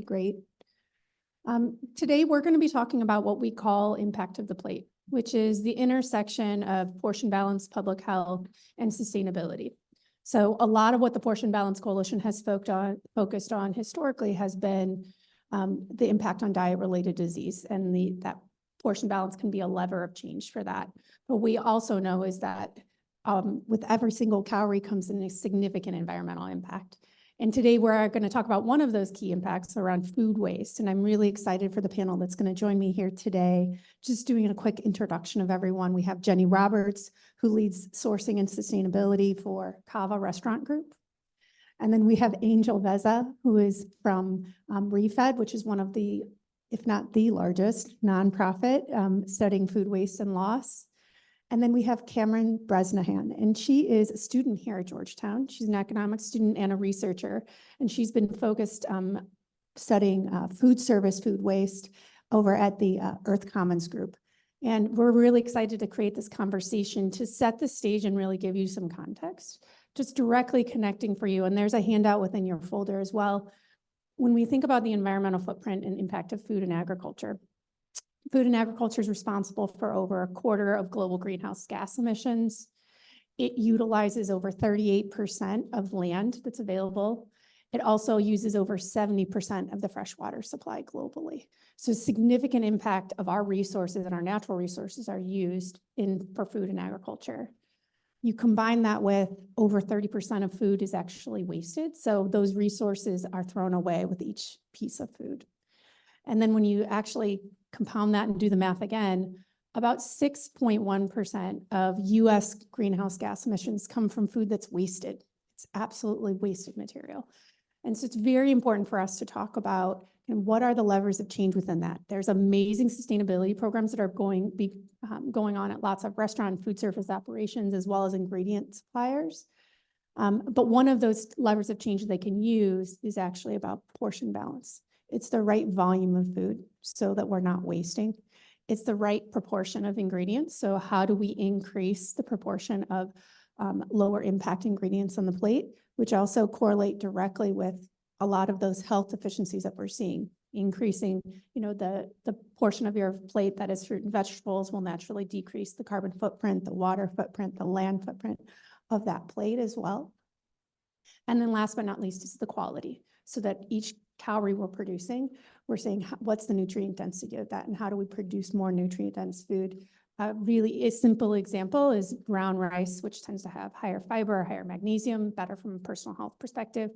Great. Today, we're going to be talking about what we call impact of the plate, which is the intersection of portion balance, public health, and sustainability. So a lot of what the Portion Balance Coalition has focused on historically has been the impact on diet-related disease, and that portion balance can be a lever of change for that. But we also know is that with every single calorie comes in a significant environmental impact. And today we're going to talk about one of those key impacts around food waste. And I'm really excited for the panel that's going to join me here today. Just doing a quick introduction of everyone. We have Jenny Roberts, who leads sourcing and sustainability for CAVA Restaurant Group. And then we have Angel Veza, who is from ReFed, which is one of the, if not the largest nonprofit studying food waste and loss. And then we have Cameron Bresnahan, and she is a student here at Georgetown. She's an economics student and a researcher, and she's been focused studying food service, food waste over at the Earth Commons group. And we're really excited to create this conversation to set the stage and really give you some context, just directly connecting for you. And there's a handout within your folder as well. When we think about the environmental footprint and impact of food and agriculture is responsible for over a quarter of global greenhouse gas emissions. It utilizes over 38% of land that's available. It also uses over 70% of the freshwater supply globally. So significant impact of our resources and our natural resources are used for food and agriculture. You combine that with over 30% of food is actually wasted. So those resources are thrown away with each piece of food. And then when you actually compound that and do the math again, about 6.1% of US greenhouse gas emissions come from food that's wasted. It's absolutely wasted material. And so it's very important for us to talk about and what are the levers of change within that. There's amazing sustainability programs that are going on at lots of restaurant and food service operations, as well as ingredient suppliers. But one of those levers of change that they can use is actually about portion balance. It's the right volume of food so that we're not wasting. It's the right proportion of ingredients. So how do we increase the proportion of lower impact ingredients on the plate, which also correlate directly with a lot of those health deficiencies that we're seeing. Increasing, the portion of your plate that is fruit and vegetables will naturally decrease the carbon footprint, the water footprint, the land footprint of that plate as well. And then last but not least is the quality, so that each calorie we're producing, we're saying what's the nutrient density of that and how do we produce more nutrient dense food. Really a simple example is brown rice, which tends to have higher fiber, higher magnesium, better from a personal health perspective,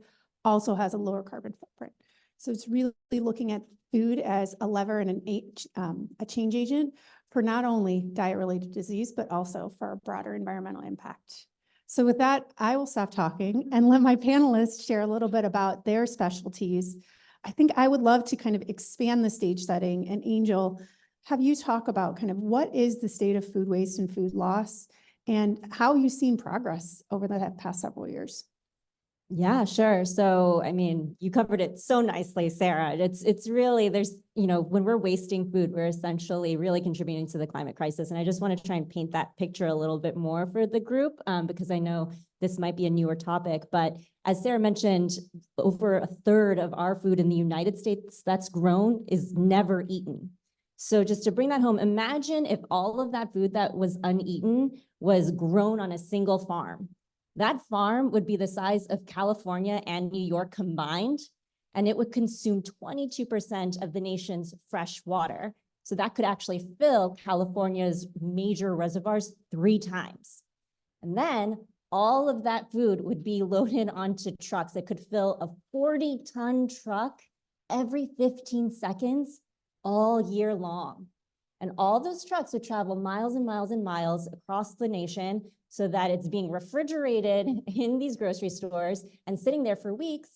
also has a lower carbon footprint. So it's really looking at food as a lever and a change agent for not only diet-related disease, but also for a broader environmental impact. So with that, I will stop talking and let my panelists share a little bit about their specialties. I think I would love to kind of expand the stage setting, and Angel, have you talk about kind of what is the state of food waste and food loss and how you've seen progress over the past several years. Yeah, sure. So, I mean, you covered it so nicely, Sarah. It's really, when we're wasting food, we're essentially really contributing to the climate crisis. And I just want to try and paint that picture a little bit more for the group, because I know this might be a newer topic. But as Sarah mentioned, over a third of our food in the United States that's grown is never eaten. So just to bring that home, imagine if all of that food that was uneaten was grown on a single farm. That farm would be the size of California and New York combined, and it would consume 22% of the nation's fresh water. So that could actually fill California's major reservoirs 3 times. And then all of that food would be loaded onto trucks that could fill a 40-ton truck every 15 seconds all year long. And all those trucks would travel miles and miles and miles across the nation so that it's being refrigerated in these grocery stores and sitting there for weeks,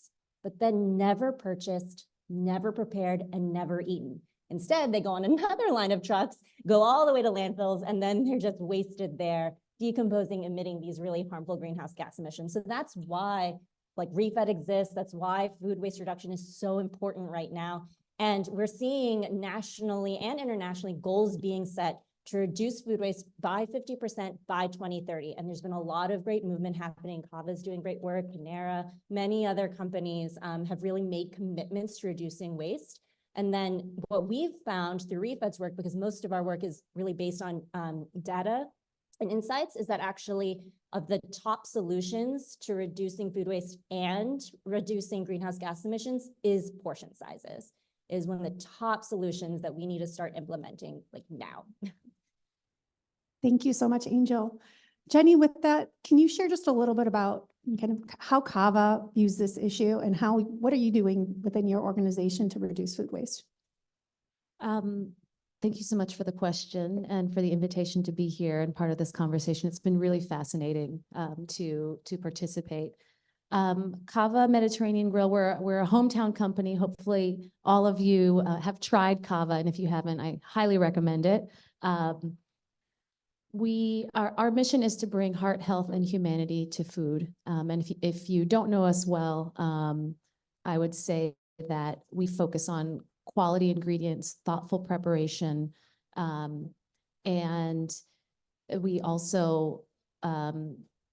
but then never purchased, never prepared, and never eaten. Instead, they go on another line of trucks, go all the way to landfills, and then they're just wasted there, decomposing, emitting these really harmful greenhouse gas emissions. So that's why ReFed exists. That's why food waste reduction is so important right now. And we're seeing nationally and internationally goals being set to reduce food waste by 50% by 2030. And there's been a lot of great movement happening. CAVA is doing great work. Panera, many other companies have really made commitments to reducing waste. And then what we've found through ReFed's work, because most of our work is really based on data and insights, is that actually of the top solutions to reducing food waste and reducing greenhouse gas emissions is portion sizes, is one of the top solutions that we need to start implementing like now. Thank you so much, Angel. Jenny, with that, can you share just a little bit about kind of how CAVA views this issue and what are you doing within your organization to reduce food waste? Thank you so much for the question and for the invitation to be here and part of this conversation. It's been really fascinating to participate. CAVA Mediterranean Grill, we're a hometown company. Hopefully all of you have tried CAVA, and if you haven't, I highly recommend it. Our mission is to bring heart, health, and humanity to food. And if you don't know us well, I would say that we focus on quality ingredients, thoughtful preparation, and we also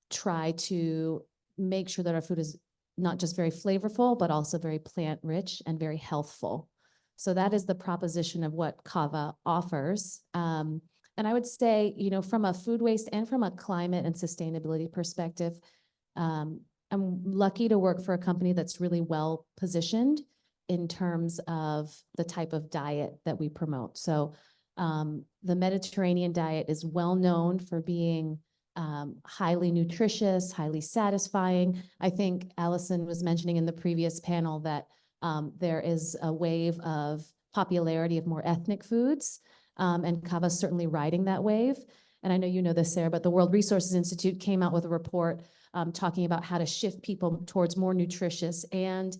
try to make sure that our food is not just very flavorful, but also very plant-rich and very healthful. So that is the proposition of what CAVA offers. And I would say, you know, from a food waste and from a climate and sustainability perspective, I'm lucky to work for a company that's really well positioned in terms of the type of diet that we promote. So the Mediterranean diet is well known for being highly nutritious, highly satisfying. I think Allison was mentioning in the previous panel that there is a wave of popularity of more ethnic foods, and CAVA is certainly riding that wave. And I know you know this, Sarah, but the World Resources Institute came out with a report talking about how to shift people towards more nutritious and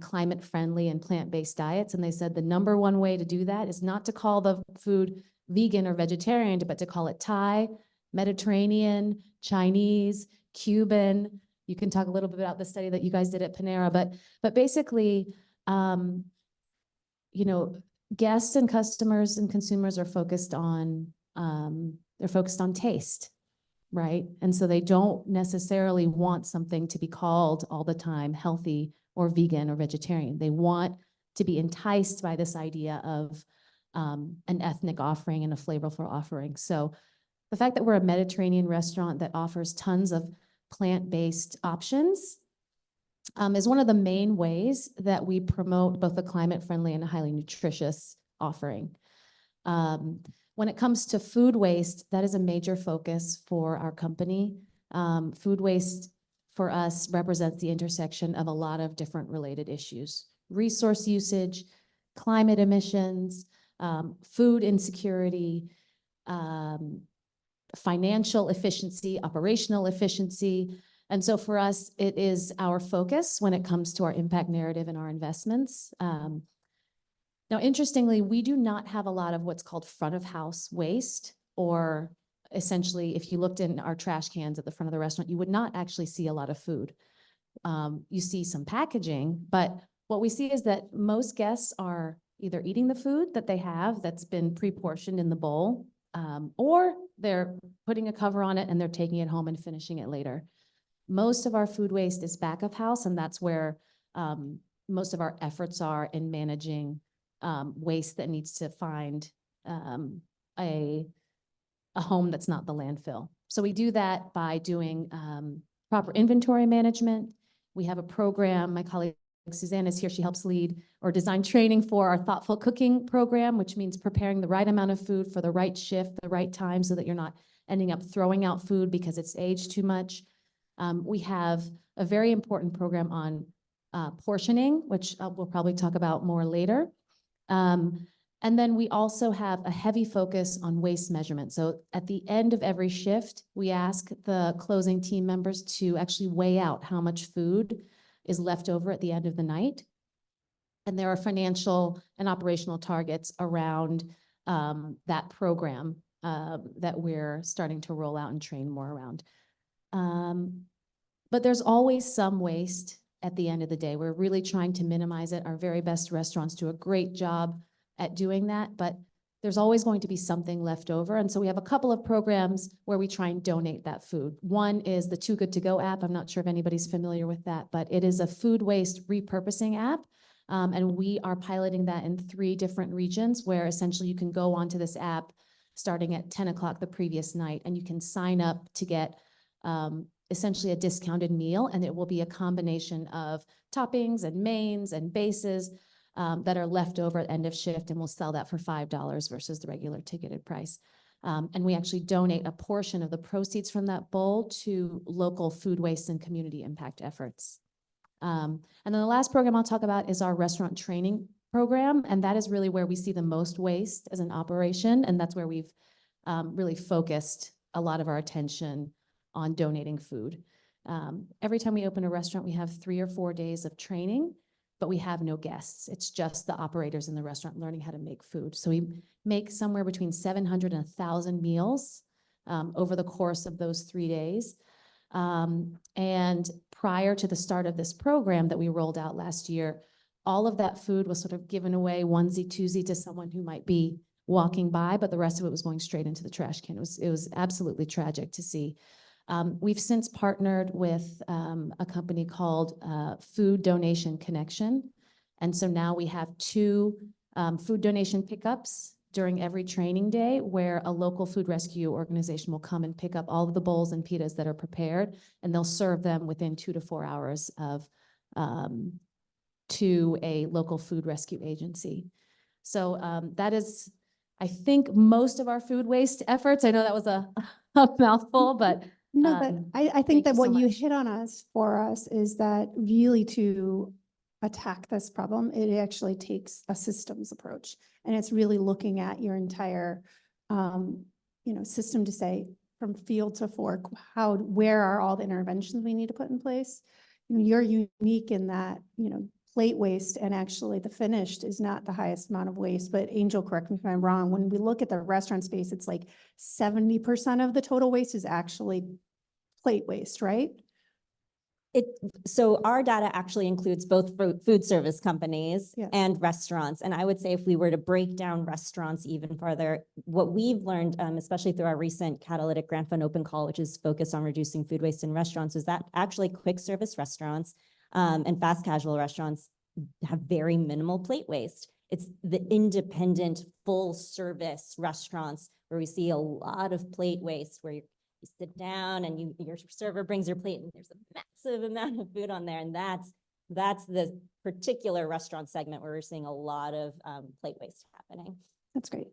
climate-friendly and plant-based diets. And they said the number one way to do that is not to call the food vegan or vegetarian, but to call it Thai, Mediterranean, Chinese, Cuban. You can talk a little bit about the study that you guys did at Panera, but basically, you know, guests and customers and consumers are focused on taste, right? And so they don't necessarily want something to be called all the time healthy or vegan or vegetarian. They want to be enticed by this idea of an ethnic offering and a flavorful offering. So the fact that we're a Mediterranean restaurant that offers tons of plant-based options is one of the main ways that we promote both a climate-friendly and a highly nutritious offering. When it comes to food waste, that is a major focus for our company. Food waste for us represents the intersection of a lot of different related issues: resource usage, climate emissions, food insecurity, financial efficiency, operational efficiency. And so for us, it is our focus when it comes to our impact narrative and our investments. Now, interestingly, we do not have a lot of what's called front of house waste, or essentially, if you looked in our trash cans at the front of the restaurant, you would not actually see a lot of food. You see some packaging, but what we see is that most guests are either eating the food that they have that's been pre-portioned in the bowl, or they're putting a cover on it and they're taking it home and finishing it later. Most of our food waste is back of house, and that's where most of our efforts are in managing waste that needs to find a home that's not the landfill. So we do that by doing proper inventory management. We have a program, my colleague Suzanne is here, she helps lead or design training for our thoughtful cooking program, which means preparing the right amount of food for the right shift, the right time, so that you're not ending up throwing out food because it's aged too much. We have a very important program on portioning, which we'll probably talk about more later. And then we also have a heavy focus on waste measurement. So at the end of every shift, we ask the closing team members to actually weigh out how much food is left over at the end of the night. And there are financial and operational targets around that program that we're starting to roll out and train more around. But there's always some waste at the end of the day. We're really trying to minimize it. Our very best restaurants do a great job at doing that, but there's always going to be something left over. And so we have a couple of programs where we try and donate that food. One is the Too Good To Go app. I'm not sure if anybody's familiar with that, but it is a food waste repurposing app. And we are piloting that in 3 different regions where essentially you can go onto this app starting at 10 o'clock the previous night, and you can sign up to get essentially a discounted meal, and it will be a combination of toppings and mains and bases that are left over at end of shift, and we'll sell that for $5 versus the regular ticketed price. And we actually donate a portion of the proceeds from that bowl to local food waste and community impact efforts. And then the last program I'll talk about is our restaurant training program, and that is really where we see the most waste as an operation, and that's where we've really focused a lot of our attention on donating food. Every time we open a restaurant, we have 3 or 4 days of training, but we have no guests. It's just the operators in the restaurant learning how to make food. So we make somewhere between 700 and 1,000 meals over the course of those 3 days. And prior to the start of this program that we rolled out last year, all of that food was sort of given away onesie twosie to someone who might be walking by, but the rest of it was going straight into the trash can. It was absolutely tragic to see. We've since partnered with a company called Food Donation Connection. And so now we have 2 food donation pickups during every training day where a local food rescue organization will come and pick up all of the bowls and pitas that are prepared, and they'll serve them within 2 to 4 hours of to a local food rescue agency. So that is, I think, most of our food waste efforts. I know that was a mouthful, but No, but I think thank that you what so you much. hit on for us is that really to attack this problem, it actually takes a systems approach. And it's really looking at your entire, system to say from field to fork, where are all the interventions we need to put in place? You're unique in that, plate waste and actually the finished is not the highest amount of waste, but Angel, correct me if I'm wrong, when we look at the restaurant space, it's like 70% of the total waste is actually plate waste, right? So our data actually includes both food service companies Yeah. and restaurants. And I would say if we were to break down restaurants even further, what we've learned, especially through our recent Catalytic Grant Fund Open Call, which is focused on reducing food waste in restaurants, is that actually quick service restaurants and fast casual restaurants have very minimal plate waste. It's the independent full service restaurants where we see a lot of plate waste, where you sit down and your server brings your plate and there's a massive amount of food on there. And that's the particular restaurant segment where we're seeing a lot of plate waste happening. That's great.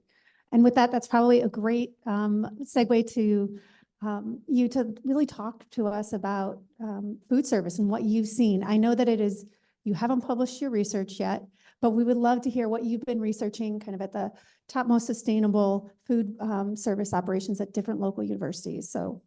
And with that, that's probably a great segue to you to really talk to us about food service and what you've seen. I know that you haven't published your research yet, but we would love to hear what you've been researching kind of at the top most sustainable food service operations at different local universities. So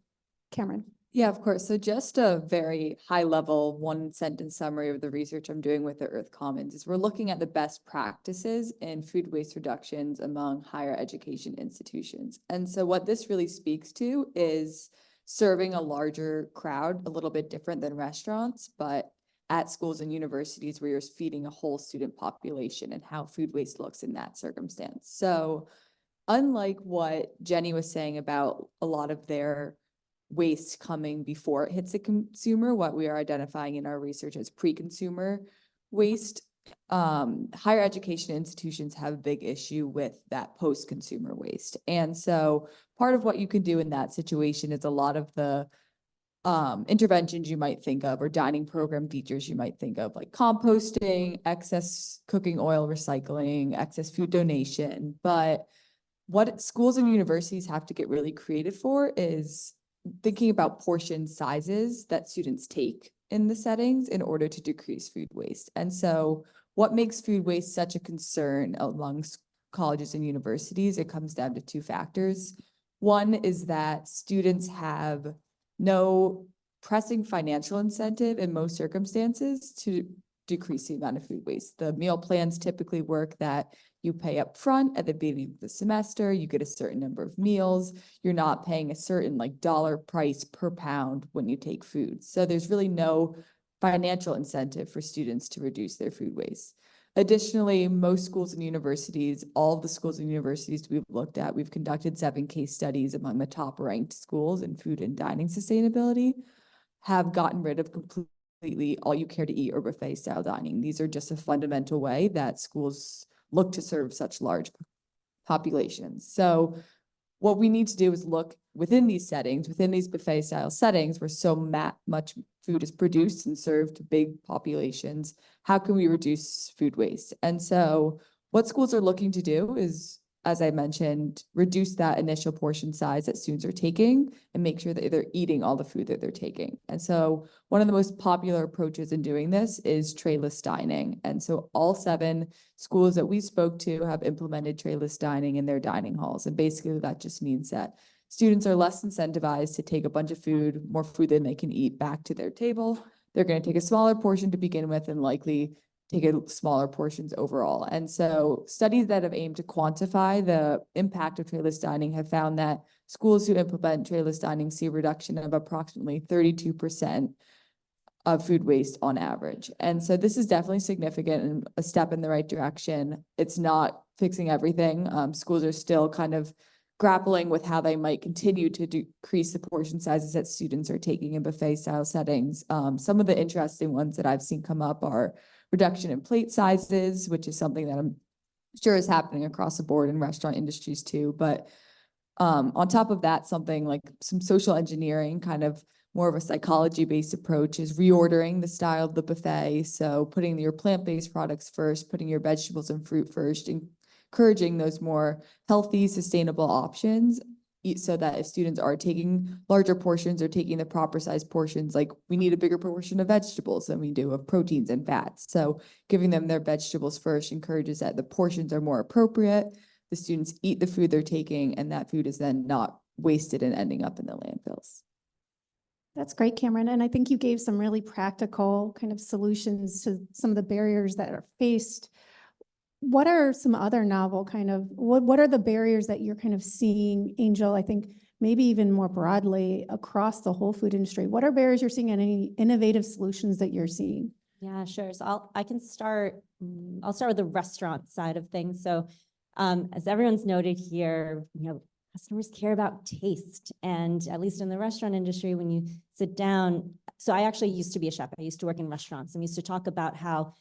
Cameron. Yeah, of course. So just a very high level 1-sentence summary of the research I'm doing with the Earth Commons is we're looking at the best practices in food waste reductions among higher education institutions. And so what this really speaks to is serving a larger crowd, a little bit different than restaurants, but at schools and universities where you're feeding a whole student population and how food waste looks in that circumstance. So unlike what Jenny was saying about a lot of their waste coming before it hits the consumer, what we are identifying in our research as pre-consumer waste, higher education institutions have a big issue with that post-consumer waste. And so part of what you can do in that situation is a lot of the interventions you might think of, or dining program features you might think of, like composting, excess cooking oil recycling, excess food donation. But what schools and universities have to get really creative for is thinking about portion sizes that students take in the settings in order to decrease food waste. And so what makes food waste such a concern amongst colleges and universities? It comes down to 2 factors. One is that students have no pressing financial incentive in most circumstances to decrease the amount of food waste. The meal plans typically work that you pay up front at the beginning of the semester, you get a certain number of meals, you're not paying a certain dollar price per pound when you take food. So there's really no financial incentive for students to reduce their food waste. Additionally, most schools and universities, all of the schools and universities we've looked at, we've conducted 7 case studies among the top ranked schools in food and dining sustainability, have gotten rid of completely all you care to eat or buffet style dining. These are just a fundamental way that schools look to serve such large populations. So what we need to do is look within these settings, within these buffet style settings where so much food is produced and served to big populations, how can we reduce food waste? And so what schools are looking to do is, as I mentioned, reduce that initial portion size that students are taking and make sure that they're eating all the food that they're taking. And so one of the most popular approaches in doing this is trayless dining. And so all 7 schools that we spoke to have implemented trayless dining in their dining halls. And basically that just means that students are less incentivized to take a bunch of food, more food than they can eat, back to their table. They're going to take a smaller portion to begin with and likely take smaller portions overall. And so studies that have aimed to quantify the impact of trayless dining have found that schools who implement trayless dining see a reduction of approximately 32% of food waste on average. And so this is definitely significant and a step in the right direction. It's not fixing everything. Schools are still kind of grappling with how they might continue to decrease the portion sizes that students are taking in buffet style settings. Some of the interesting ones that I've seen come up are reduction in plate sizes, which is something that I'm sure is happening across the board in restaurant industries too. But on top of that, something like some social engineering, kind of more of a psychology-based approach, is reordering the style of the buffet. So putting your plant-based products first, putting your vegetables and fruit first, encouraging those more healthy, sustainable options, so that if students are taking larger portions or taking the proper size portions, like we need a bigger portion of vegetables than we do of proteins and fats. So giving them their vegetables first encourages that the portions are more appropriate, the students eat the food they're taking, and that food is then not wasted and ending up in the landfills. That's great, Cameron. And I think you gave some really practical kind of solutions to some of the barriers that are faced. What are some other novel what are the barriers that you're kind of seeing, Angel, I think maybe even more broadly across the whole food industry? What are barriers you're seeing and any innovative solutions that you're seeing? Yeah, sure. So I'll start with the restaurant side of things. So as everyone's noted here, customers care about taste. And at least in the restaurant industry, when you sit down, so I actually used to be a chef. I used to work in restaurants and we used to talk about how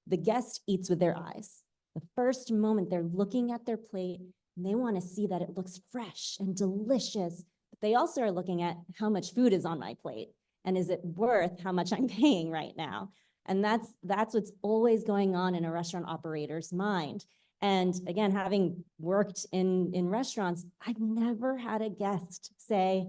the guest eats with their eyes. The first moment they're looking at their plate and they want to see that it looks fresh and delicious, but they also are looking at how much food is on my plate and is it worth how much I'm paying right now? And that's what's always going on in a restaurant operator's mind. And again, having worked in restaurants, I've never had a guest say,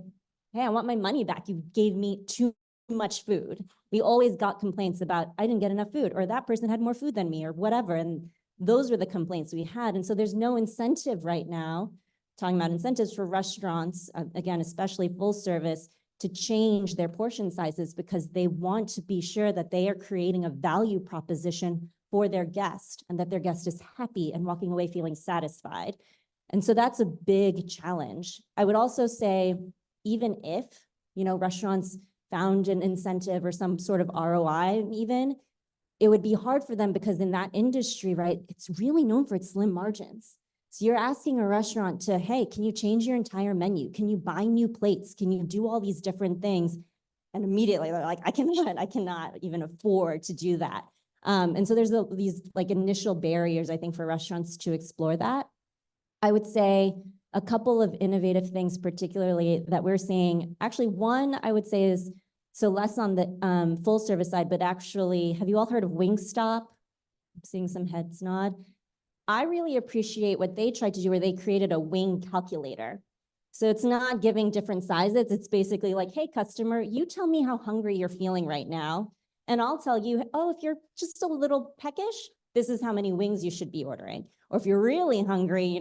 hey, I want my money back. You gave me too much food. We always got complaints about, I didn't get enough food, or that person had more food than me, or whatever. And those were the complaints we had. And so there's no incentive right now, talking about incentives for restaurants, again, especially full service, to change their portion sizes because they want to be sure that they are creating a value proposition for their guest and that their guest is happy and walking away feeling satisfied. And so that's a big challenge. I would also say, even if, restaurants found an incentive or some sort of ROI even, it would be hard for them because in that industry, right, it's really known for its slim margins. So you're asking a restaurant to, hey, can you change your entire menu? Can you buy new plates? Can you do all these different things? And immediately they're like, I cannot even afford to do that. And so there's these like initial barriers, I think, for restaurants to explore that. I would say a couple of innovative things, particularly that we're seeing. Actually, one I would say is, so less on the full service side, but actually, have you all heard of Wingstop? I'm seeing some heads nod. I really appreciate what they tried to do where they created a wing calculator. So it's not giving different sizes. It's basically like, hey, customer, you tell me how hungry you're feeling right now. And I'll tell you, oh, if you're just a little peckish, this is how many wings you should be ordering. Or if you're really hungry,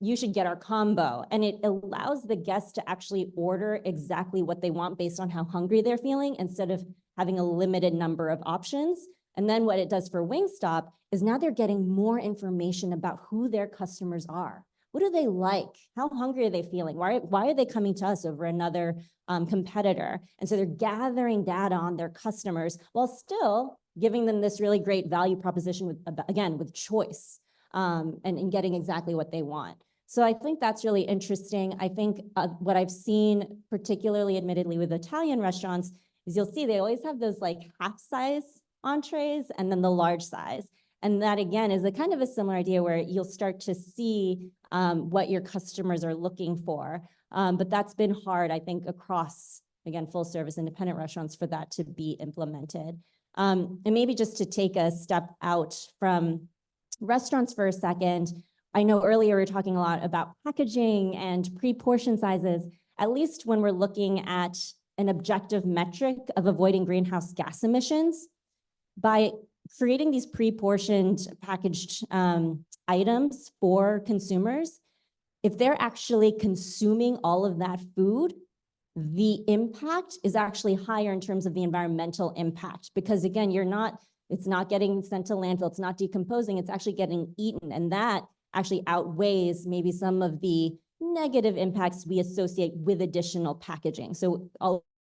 you should get our combo. And it allows the guests to actually order exactly what they want based on how hungry they're feeling instead of having a limited number of options. And then what it does for Wingstop is now they're getting more information about who their customers are. What do they like? How hungry are they feeling? Why are they coming to us over another competitor? And so they're gathering data on their customers while still giving them this really great value proposition with, again, with choice, and getting exactly what they want. So I think that's really interesting. I think what I've seen, particularly admittedly with Italian restaurants, is you'll see they always have those like half size entrees and then the large size. And that again is a kind of a similar idea where you'll start to see what your customers are looking for. But that's been hard, I think, across, again, full service independent restaurants for that to be implemented. And maybe just to take a step out from restaurants for a second, I know earlier we were talking a lot about packaging and pre-portion sizes. At least when we're looking at an objective metric of avoiding greenhouse gas emissions, by creating these pre-portioned packaged items for consumers, if they're actually consuming all of that food, the impact is actually higher in terms of the environmental impact, because again, it's not getting sent to landfill, it's not decomposing, it's actually getting eaten. And that actually outweighs maybe some of the negative impacts we associate with additional packaging. So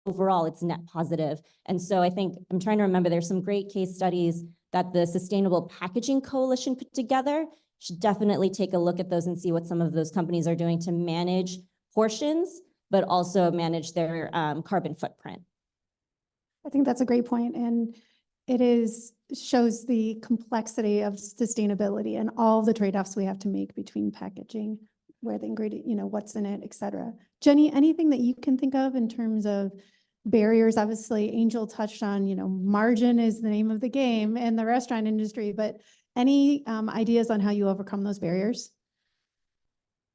overall, it's net positive. And so I think, I'm trying to remember, there's some great case studies that the Sustainable Packaging Coalition put together. Should definitely take a look at those and see what some of those companies are doing to manage portions, but also manage their carbon footprint. I think that's a great point, and it shows the complexity of sustainability and all the trade-offs we have to make between packaging, where the ingredient, what's in it, et cetera. Jenny, anything that you can think of in terms of barriers? Obviously, Angel touched on, margin is the name of the game in the restaurant industry, but any ideas on how you overcome those barriers?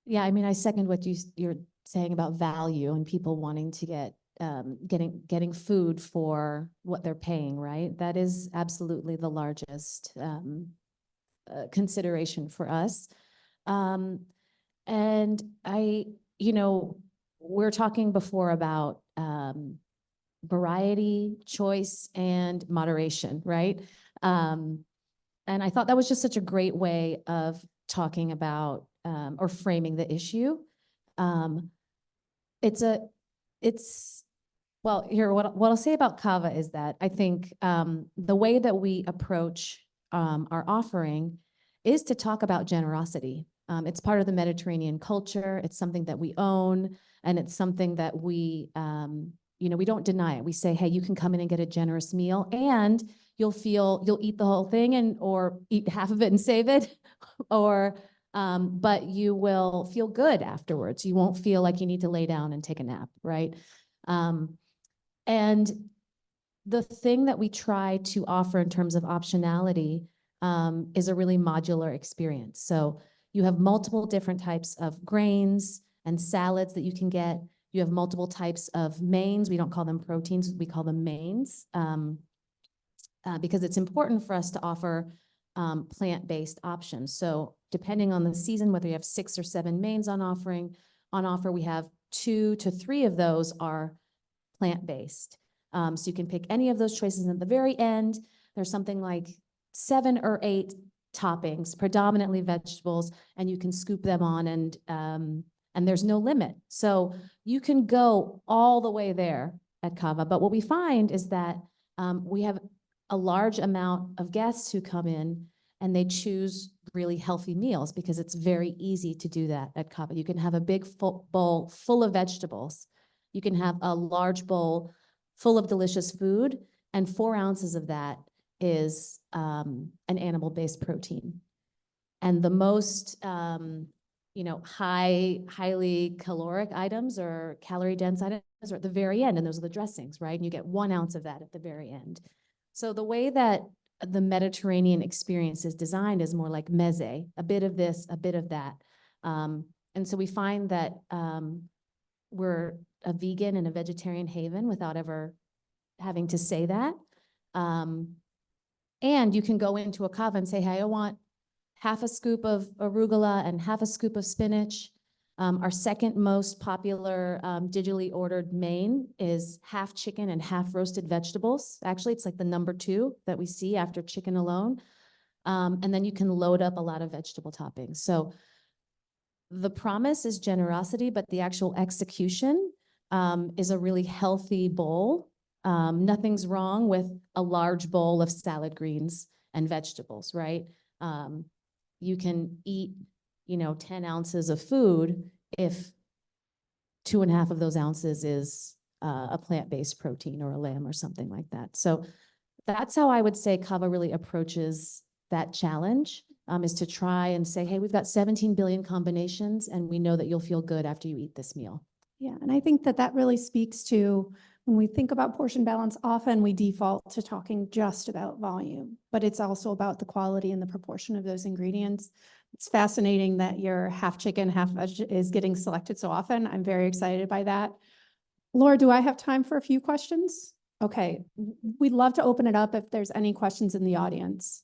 Yeah, I mean, I second what you're saying about value and people wanting to get getting food for what they're paying, right? That is absolutely the largest consideration for us. And we're talking before about variety, choice, and moderation, right? And I thought that was just such a great way of talking about or framing the issue. What I'll say about CAVA is that I think the way that we approach our offering is to talk about generosity. It's part of the Mediterranean culture. It's something that we own, and it's something that we don't deny it. We say, hey, you can come in and get a generous meal, and you'll eat the whole thing or eat half of it and save it, but you will feel good afterwards. You won't feel like you need to lay down and take a nap, right? And the thing that we try to offer in terms of optionality is a really modular experience. So you have multiple different types of grains and salads that you can get. You have multiple types of mains. We don't call them proteins, we call them mains, because it's important for us to offer plant-based options. So depending on the season, whether you have 6 or 7 mains on offer, we have 2 to 3 of those are plant-based. So you can pick any of those choices. At the very end, there's something like 7 or 8 toppings, predominantly vegetables, and you can scoop them on, and there's no limit. So you can go all the way there at CAVA. But what we find is that we have a large amount of guests who come in and they choose really healthy meals because it's very easy to do that at CAVA. You can have a big bowl full of vegetables. You can have a large bowl full of delicious food, and 4 ounces of that is an animal-based protein. And the most highly caloric items or calorie-dense items are at the very end, and those are the dressings, right? And you get 1 ounce of that at the very end. So the way that the Mediterranean experience is designed is more like meze, a bit of this, a bit of that. And so we find that we're a vegan and a vegetarian haven without ever having to say that. And you can go into a CAVA and say, hey, I want half a scoop of arugula and half a scoop of spinach. Our second most popular digitally ordered main is half chicken and half roasted vegetables. Actually, it's like the number 2 that we see after chicken alone. And then you can load up a lot of vegetable toppings. So the promise is generosity, but the actual execution is a really healthy bowl Nothing's wrong with a large bowl of salad greens and vegetables, right? You can eat, 10 ounces of food if 2.5 of those ounces is a plant-based protein or a lamb or something like that. So that's how I would say CAVA really approaches that challenge, is to try and say, hey, we've got 17 billion combinations and we know that you'll feel good after you eat this meal. Yeah, and I think that that really speaks to, when we think about portion balance, often we default to talking just about volume, but it's also about the quality and the proportion of those ingredients. It's fascinating that your half chicken, half veg is getting selected so often. I'm very excited by that. Laura, do I have time for a few questions? Okay, we'd love to open it up if there's any questions in the audience.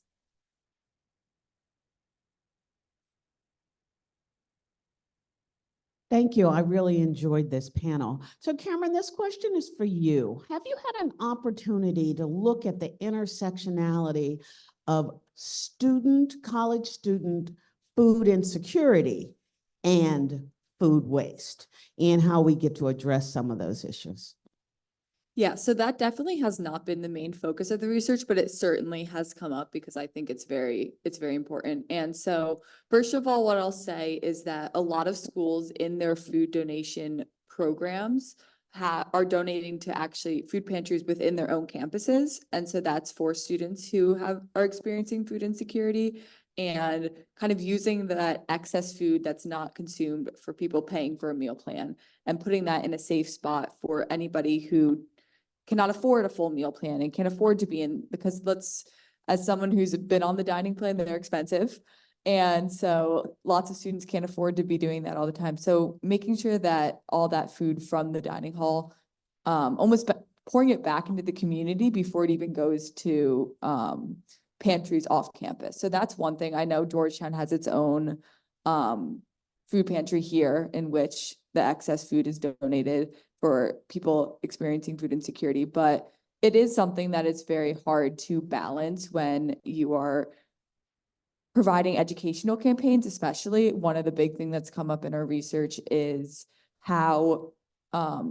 Thank you. I really enjoyed this panel. So Cameron, this question is for you. Have you had an opportunity to look at the intersectionality of college student food insecurity and food waste and how we get to address some of those issues? Yeah, so that definitely has not been the main focus of the research, but it certainly has come up because I think it's very important. And so first of all, what I'll say is that a lot of schools in their food donation programs are donating to actually food pantries within their own campuses. And so that's for students who are experiencing food insecurity and kind of using that excess food that's not consumed for people paying for a meal plan and putting that in a safe spot for anybody who cannot afford a full meal plan and can't afford to be in, because as someone who's been on the dining plan, they're expensive. And so lots of students can't afford to be doing that all the time. So making sure that all that food from the dining hall, almost pouring it back into the community before it even goes to pantries off campus. So that's one thing. I know Georgetown has its own food pantry here in which the excess food is donated for people experiencing food insecurity, but it is something that is very hard to balance when you are providing educational campaigns. Especially one of the big things that's come up in our research is how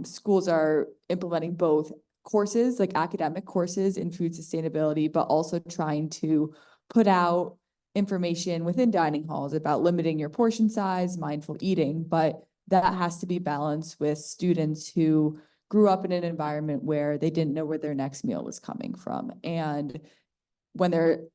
schools are implementing both courses, like academic courses in food sustainability, but also trying to put out information within dining halls about limiting your portion size, mindful eating, but that has to be balanced with students who grew up in an environment where they didn't know where their next meal was coming from. And when they're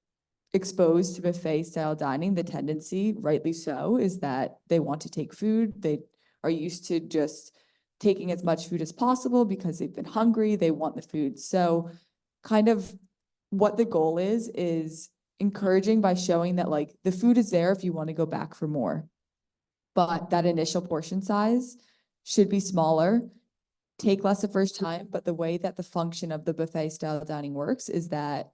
exposed to buffet style dining, the tendency, rightly so, is that they want to take food. They are used to just taking as much food as possible because they've been hungry. They want the food. So kind of what the goal is encouraging by showing that like the food is there if you want to go back for more. But that initial portion size should be smaller, take less the first time. But the way that the function of the buffet style dining works is that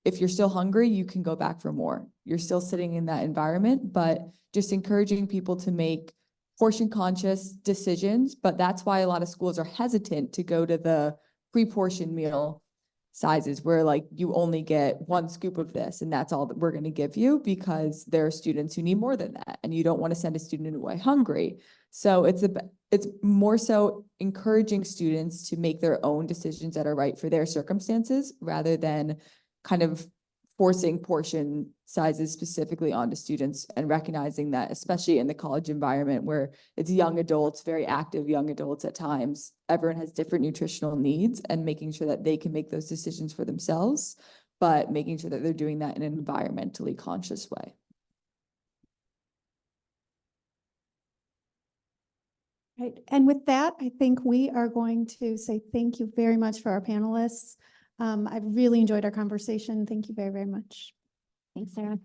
if you're still hungry, you can go back for more. You're still sitting in that environment, but just encouraging people to make portion conscious decisions. But that's why a lot of schools are hesitant to go to the pre-portion meal sizes where like you only get one scoop of this and that's all that we're going to give you, because there are students who need more than that and you don't want to send a student away hungry. So it's more so encouraging students to make their own decisions that are right for their circumstances rather than kind of forcing portion sizes specifically onto students, and recognizing that, especially in the college environment where it's young adults, very active young adults at times, everyone has different nutritional needs, and making sure that they can make those decisions for themselves, but making sure that they're doing that in an environmentally conscious way. Right. And with that, I think we are going to say thank you very much for our panelists. I've really enjoyed our conversation. Thank you very, very much. Thanks, Sarah.